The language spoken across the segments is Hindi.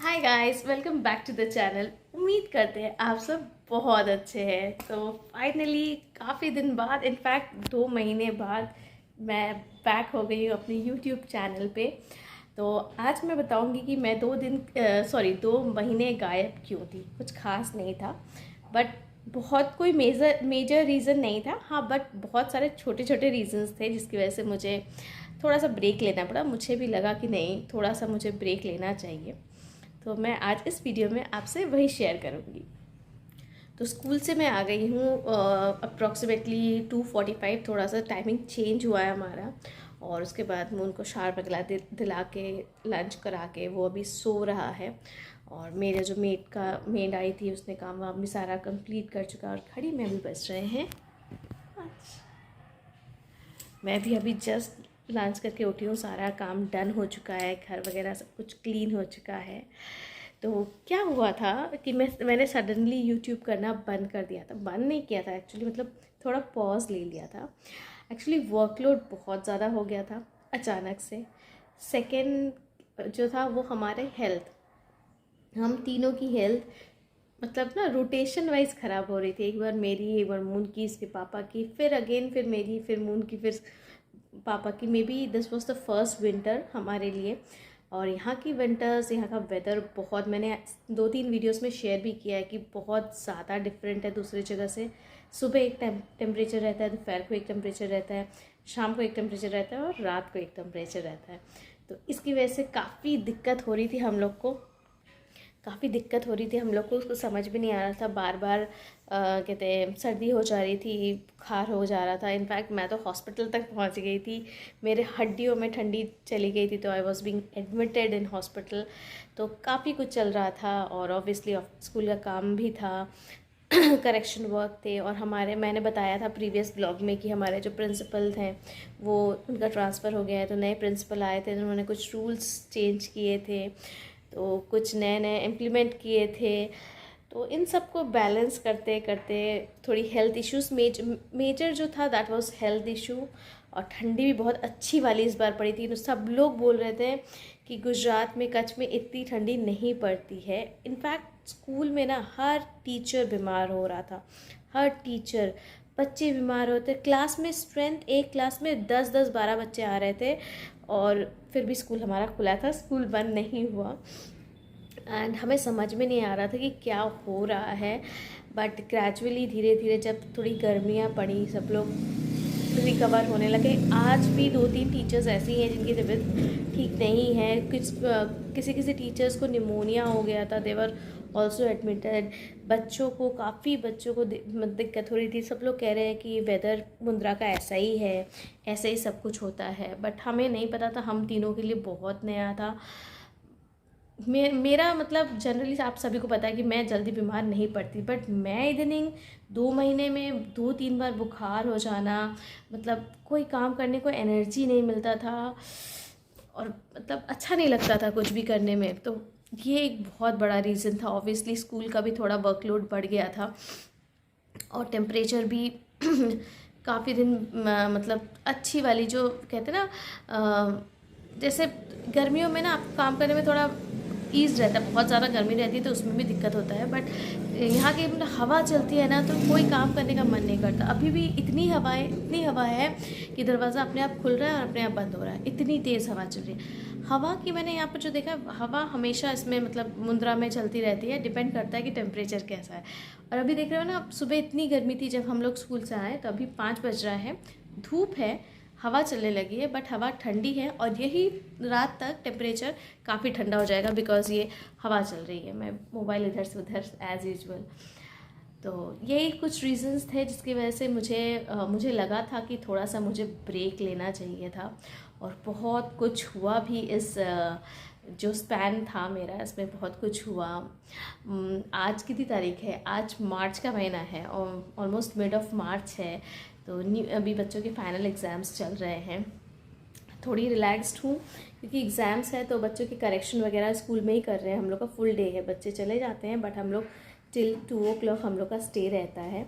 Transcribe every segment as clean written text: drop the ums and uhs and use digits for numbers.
Hi guys, welcome back to the channel. उम्मीद करते हैं आप सब बहुत अच्छे हैं। तो फाइनली काफ़ी दिन बाद, इनफैक्ट 2 महीने बाद मैं बैक हो गई हूँ अपने यूट्यूब चैनल पे। तो आज मैं बताऊँगी कि मैं 2 महीने गायब क्यों थी। कुछ खास नहीं था, बट बहुत कोई मेजर रीज़न नहीं था। हाँ, बट बहुत सारे छोटे छोटे रीजंस थे जिसकी वजह से मुझे थोड़ा सा ब्रेक लेना पड़ा। मुझे भी लगा कि नहीं, थोड़ा सा मुझे ब्रेक लेना चाहिए। तो मैं आज इस वीडियो में आपसे वही शेयर करूँगी। तो स्कूल से मैं आ गई हूँ अप्रॉक्सीमेटली 2:45। थोड़ा सा टाइमिंग चेंज हुआ है हमारा। और उसके बाद मैं उनको शार पगला दिला के लंच करा के वो अभी सो रहा है। और मेरे जो मेड आई थी उसने काम वाम भी सारा कंप्लीट कर चुका। और घड़ी में अभी बज रहे हैं 5। मैं भी अभी जस्ट लंच करके उठी हूँ। सारा काम डन हो चुका है, घर वगैरह सब कुछ क्लीन हो चुका है। तो क्या हुआ था कि मैंने सडनली यूट्यूब करना बंद कर दिया था। बंद नहीं किया था एक्चुअली, मतलब थोड़ा पॉज ले लिया था। एक्चुअली वर्कलोड बहुत ज़्यादा हो गया था अचानक से। सेकंड जो था वो हमारे हेल्थ, हम तीनों की हेल्थ मतलब ना रोटेशन वाइज ख़राब हो रही थी। एक बार मेरी, एक बार मून की, इसके पापा की, फिर अगेन फिर मेरी, फिर मून की, फिर पापा की। May be this was the first winter हमारे लिए। और यहाँ की विंटर्स, यहाँ का वेदर बहुत, मैंने 2-3 वीडियोस में शेयर भी किया है कि बहुत ज़्यादा डिफरेंट है दूसरी जगह से। सुबह एक टेम्परेचर रहता है, दोपहर को एक टेम्परेचर रहता है, शाम को एक टेम्परेचर रहता है और रात को एक टेम्परेचर रहता है। तो इसकी वजह से काफ़ी दिक्कत हो रही थी हम लोग को। काफ़ी दिक्कत हो रही थी हम लोग को। उसको समझ भी नहीं आ रहा था। बार बार कहते हैं सर्दी हो जा रही थी, बुखार हो जा रहा था। इनफैक्ट मैं तो हॉस्पिटल तक पहुंच गई थी। मेरे हड्डियों में ठंडी चली गई थी। तो I was being admitted in hospital. तो काफ़ी कुछ चल रहा था। और ऑब्वियसली स्कूल का काम भी था, करेक्शन वर्क थे। और मैंने बताया था प्रीवियस ब्लॉग में कि हमारे जो प्रिंसिपल थे वो, उनका ट्रांसफ़र हो गया है। तो नए प्रिंसिपल आए थे, उन्होंने कुछ रूल्स चेंज किए थे, तो कुछ नए नए इम्प्लीमेंट किए थे। तो इन सब को बैलेंस करते करते थोड़ी हेल्थ इश्यूज़, मेजर जो था दैट वाज हेल्थ इशू। और ठंडी भी बहुत अच्छी वाली इस बार पड़ी थी। तो सब लोग बोल रहे थे कि गुजरात में, कच्छ में इतनी ठंडी नहीं पड़ती है। इनफैक्ट स्कूल में ना हर टीचर बीमार हो रहा था, हर टीचर। बच्चे बीमार होते, क्लास में स्ट्रेंथ, एक क्लास में 10-10 12 बच्चे आ रहे थे। और फिर भी स्कूल हमारा खुला था, स्कूल बंद नहीं हुआ। एंड हमें समझ में नहीं आ रहा था कि क्या हो रहा है। बट ग्रेजुअली धीरे धीरे जब थोड़ी गर्मियाँ पड़ी, सब लोग रिकवर होने लगे। आज भी 2-3 टीचर्स ऐसी हैं जिनकी तबीयत ठीक नहीं है। किसी किसी टीचर्स को निमोनिया हो गया था, देवर ऑल्सो एडमिटेड। काफ़ी बच्चों को दिक्कत हो रही थी। सब लोग कह रहे हैं कि वेदर मुंद्रा का ऐसा ही है, ऐसे ही सब कुछ होता है। बट हमें नहीं पता था, हम तीनों के लिए बहुत नया था। मेरा मतलब जनरली आप सभी को पता है कि मैं जल्दी बीमार नहीं पड़ती, बट मैं इतनी 2 महीने में 2-3 बार बुखार हो जाना, मतलब कोई काम करने को एनर्जी नहीं मिलता था। और मतलब अच्छा नहीं लगता था कुछ भी करने में। तो ये एक बहुत बड़ा रीज़न था। ऑब्वियसली स्कूल का भी थोड़ा वर्कलोड बढ़ गया था। और टेम्परेचर भी काफ़ी दिन मतलब अच्छी वाली जो कहते हैं ना, जैसे गर्मियों में ना आपको काम करने में थोड़ा ईज रहता है। बहुत ज़्यादा गर्मी रहती है तो उसमें भी दिक्कत होता है। बट यहाँ की मतलब हवा चलती है ना, तो कोई काम करने का मन नहीं करता। अभी भी इतनी हवा है कि दरवाज़ा अपने आप खुल रहा है और अपने आप बंद हो रहा है, इतनी तेज़ हवा चल रही है। हवा की मैंने यहाँ पर जो देखा, हवा हमेशा इसमें मतलब मुंद्रा में चलती रहती है, डिपेंड करता है कि टेम्परेचर कैसा है। और अभी देख रहे हो ना, सुबह इतनी गर्मी थी जब हम लोग स्कूल से आए, तो अभी 5 बज रहा है, धूप है, हवा चलने लगी है, बट हवा ठंडी है। और यही रात तक टेम्परेचर काफ़ी ठंडा हो जाएगा, बिकॉज़ ये हवा चल रही है। मैं मोबाइल इधर से उधर एज़ यूजुअल। तो यही कुछ रीज़न्स थे जिसकी वजह से मुझे लगा था कि थोड़ा सा मुझे ब्रेक लेना चाहिए था। और बहुत कुछ हुआ भी इस जो स्पैन था मेरा, इसमें बहुत कुछ हुआ। आज कितनी तारीख है? आज मार्च का महीना है और ऑलमोस्ट मिड ऑफ मार्च है। तो अभी बच्चों के फाइनल एग्ज़ाम्स चल रहे हैं। थोड़ी रिलैक्स्ड हूँ क्योंकि एग्ज़ाम्स है तो बच्चों के करेक्शन वगैरह स्कूल में ही कर रहे हैं। हम लोग का फुल डे है, बच्चे चले जाते हैं बट हम लोग टिल 2 o'clock हम लोग का स्टे रहता है।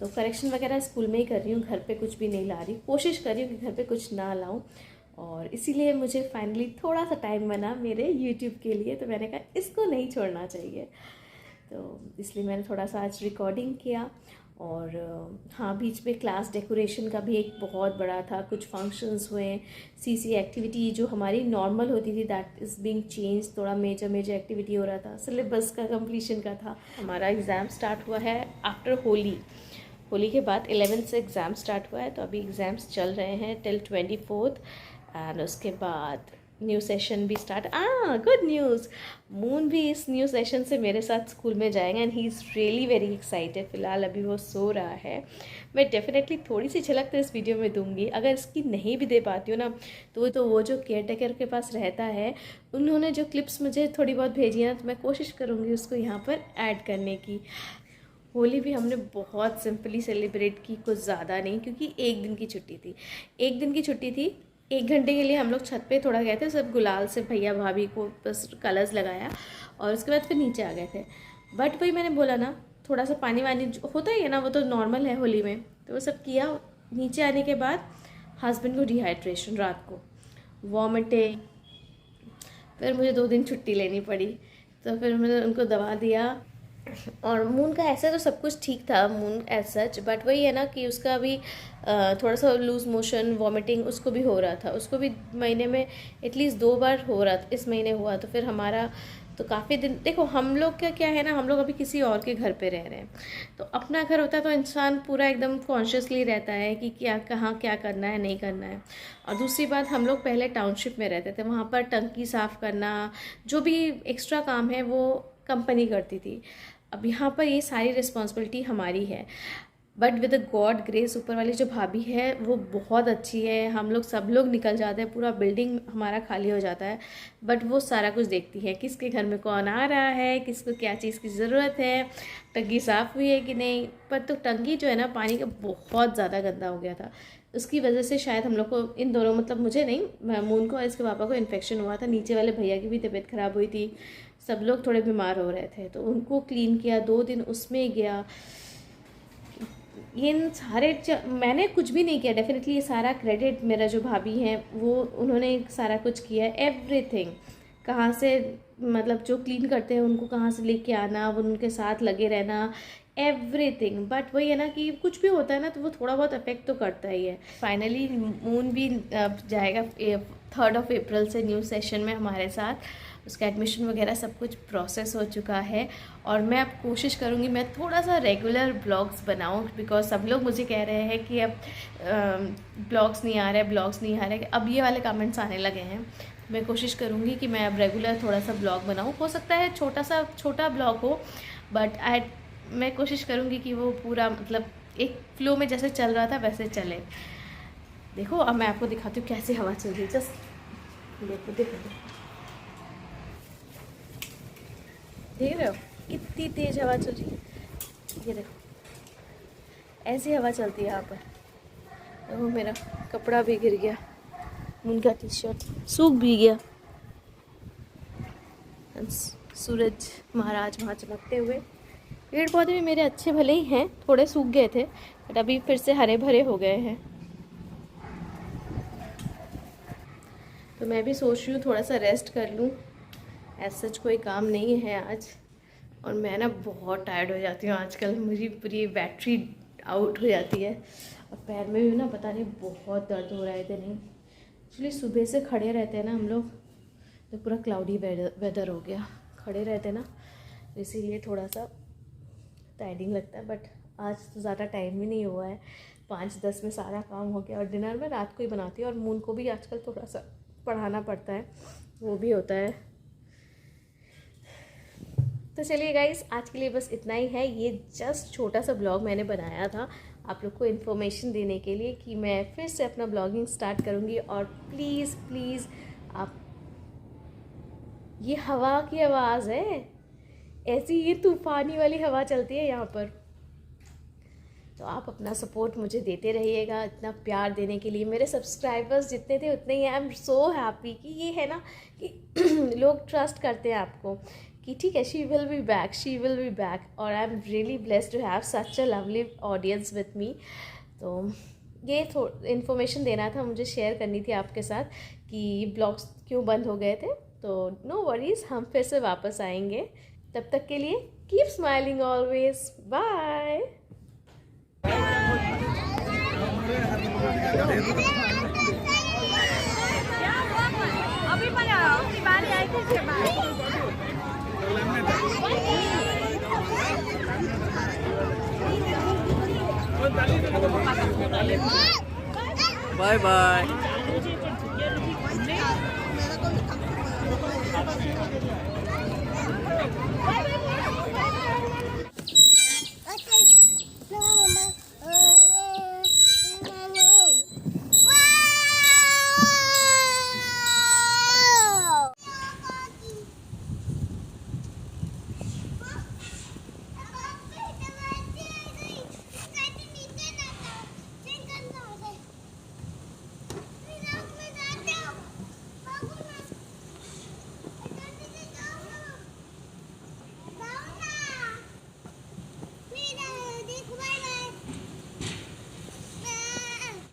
तो करेक्शन वगैरह स्कूल में ही कर रही हूँ, घर पे कुछ भी नहीं ला रही। कोशिश कर रही हूँ कि घर पे कुछ ना लाऊँ। और इसीलिए मुझे फाइनली थोड़ा सा टाइम बना मेरे यूट्यूब के लिए, तो मैंने कहा इसको नहीं छोड़ना चाहिए। तो इसलिए मैंने थोड़ा सा आज रिकॉर्डिंग किया। और हाँ, बीच में क्लास डेकोरेशन का भी एक बहुत बड़ा था, कुछ फंक्शंस हुए, सीसी एक्टिविटी जो हमारी नॉर्मल होती थी दैट इज़ बीइंग चेंज, थोड़ा मेजर एक्टिविटी हो रहा था, सिलेबस का कंप्लीशन का था। हमारा एग्ज़ाम स्टार्ट हुआ है आफ्टर होली के बाद 11 से एग्ज़ाम स्टार्ट हुआ है, तो अभी एग्ज़ाम्स चल रहे हैं टिल 24 एंड उसके बाद न्यू सेशन भी स्टार्ट। गुड न्यूज़, मून भी इस न्यू सेशन से मेरे साथ स्कूल में जाएगा and he is really very excited. फ़िलहाल अभी वो सो रहा है। मैं डेफिनेटली थोड़ी सी झलक तो इस वीडियो में दूंगी, अगर इसकी नहीं भी दे पाती हूँ ना, तो वो जो केयर टेकर के पास रहता है, उन्होंने जो क्लिप्स मुझे थोड़ी बहुत भेजी हैं, तो मैं कोशिश करूँगी उसको यहाँ पर ऐड करने की। होली भी हमने बहुत सिंपली सेलिब्रेट की, कुछ ज़्यादा नहीं, क्योंकि एक दिन की छुट्टी थी। 1 घंटे के लिए हम लोग छत पे थोड़ा गए थे, सब गुलाल से भैया भाभी को बस कलर्स लगाया और उसके बाद फिर नीचे आ गए थे। बट वही मैंने बोला ना, थोड़ा सा पानी वानी होता ही है ना, वो तो नॉर्मल है होली में, तो वो सब किया। नीचे आने के बाद हस्बैंड को डिहाइड्रेशन, रात को वॉमिटिंग, फिर मुझे 2 दिन छुट्टी लेनी पड़ी। तो फिर मैंने उनको दवा दिया। और मून का ऐसा तो सब कुछ ठीक था, मून एज सच, बट वही है ना कि उसका भी थोड़ा सा लूज मोशन, वॉमिटिंग उसको भी हो रहा था। उसको भी महीने में एटलीस्ट 2 बार हो रहा था, इस महीने हुआ। तो फिर हमारा तो काफ़ी दिन, देखो हम लोग का क्या है ना, हम लोग अभी किसी और के घर पे रह रहे हैं, तो अपना घर होता है तो इंसान पूरा एकदम कॉन्शियसली रहता है कि क्या कहाँ क्या करना है, नहीं करना है। और दूसरी बात, हम लोग पहले टाउनशिप में रहते थे, वहाँ पर टंकी साफ़ करना, जो भी एक्स्ट्रा काम है वो कंपनी करती थी। अब यहाँ पर ये सारी रिस्पॉन्सिबिलिटी हमारी है। But with the God grace, ऊपर वाली जो भाभी है वो बहुत अच्छी है। हम लोग सब लोग निकल जाते हैं, पूरा बिल्डिंग हमारा खाली हो जाता है, बट वो सारा कुछ देखती है, किसके घर में कौन आ रहा है, किसको क्या चीज़ की ज़रूरत है, टंकी साफ़ हुई है कि नहीं। पर तो टंकी जो है ना, पानी का बहुत ज़्यादा गंदा हो गया था, उसकी वजह से शायद हम लोग को, इन दोनों, मतलब मुझे नहीं, मून को और इसके पापा को इन्फेक्शन हुआ था। नीचे वाले भैया की भी तबीयत ख़राब हुई थी, सब लोग थोड़े बीमार हो रहे थे, तो उनको क्लीन किया, 2 दिन उसमें गया। इन सारे मैंने कुछ भी नहीं किया, डेफिनेटली ये सारा क्रेडिट मेरा जो भाभी हैं वो, उन्होंने सारा कुछ किया, एवरीथिंग। कहाँ से, मतलब जो क्लीन करते हैं उनको कहाँ से लेके आना, वो उनके साथ लगे रहना, एवरीथिंग। बट वही है ना कि कुछ भी होता है ना, तो वो थोड़ा बहुत अफेक्ट तो करता ही है। फाइनली मून भी जाएगा 3 अप्रैल से न्यू सेशन में हमारे साथ। उसका एडमिशन वगैरह सब कुछ प्रोसेस हो चुका है। और मैं अब कोशिश करूँगी मैं थोड़ा सा रेगुलर ब्लॉग्स बनाऊँ, बिकॉज सब लोग मुझे कह रहे हैं कि अब ब्लॉग्स नहीं आ रहे, अब ये वाले कमेंट्स आने लगे हैं। मैं कोशिश करूँगी कि मैं अब रेगुलर थोड़ा सा ब्लॉग बनाऊँ। हो सकता है छोटा ब्लॉग हो, बट मैं कोशिश करूँगी कि वो पूरा, मतलब एक फ्लो में जैसे चल रहा था वैसे चले। देखो अब मैं आपको दिखाती हूँ कैसे हवा चल रही है, जस्ट देखो देख रहे हो कितनी तेज़ हवा चल रही है। ये देखो ऐसी हवा चलती है यहाँ पर। देखो मेरा कपड़ा भी गिर गया, उनका टी शर्ट सूख भी गया। सूरज महाराज वहाँ चमकते हुए। पेड़ पौधे भी मेरे अच्छे भले ही हैं, थोड़े सूख गए थे बट अभी फिर से हरे भरे हो गए हैं। तो मैं भी सोच रही हूँ थोड़ा सा रेस्ट कर लूँ, ऐसा सच कोई काम नहीं है आज। और मैं ना बहुत टायर्ड हो जाती हूँ आजकल, मेरी पूरी बैटरी आउट हो जाती है। और पैर में भी ना पता नहीं बहुत दर्द हो रहा है इतने। एक्चुअली सुबह से खड़े रहते हैं ना हम लोग, तो पूरा क्लाउडी वेदर हो गया, खड़े रहते ना, इसीलिए थोड़ा सा टायरिंग लगता है। बट आज तो ज़्यादा टाइम भी नहीं हुआ है, 5-10 में सारा काम हो गया। और डिनर में रात को ही बनाती हूँ, और मून को भी आजकल थोड़ा सा पढ़ाना पड़ता है, वो भी होता है। तो चलिए गाइस, आज के लिए बस इतना ही है। ये जस्ट छोटा सा ब्लॉग मैंने बनाया था आप लोग को इन्फॉर्मेशन देने के लिए कि मैं फिर से अपना ब्लॉगिंग स्टार्ट करूँगी। और प्लीज़ प्लीज़ आप, ये हवा की आवाज़ है, ऐसी ये तूफ़ानी वाली हवा चलती है यहाँ पर। तो आप अपना सपोर्ट मुझे देते रहिएगा, इतना प्यार देने के लिए। मेरे सब्सक्राइबर्स जितने थे उतने ही, आई एम सो हैप्पी कि ये है ना कि लोग ट्रस्ट करते हैं आपको कि ठीक है, शी विल बी बैक। और I am really blessed to have such a lovely audience with me. तो ये इन्फॉर्मेशन देना था, मुझे शेयर करनी थी आपके साथ कि ब्लॉग्स क्यों बंद हो गए थे। तो नो वरीज, हम फिर से वापस आएंगे। तब तक के लिए कीप स्माइलिंग ऑलवेज। बाय। अभी बारी आई थी इसके बाद। Bye bye.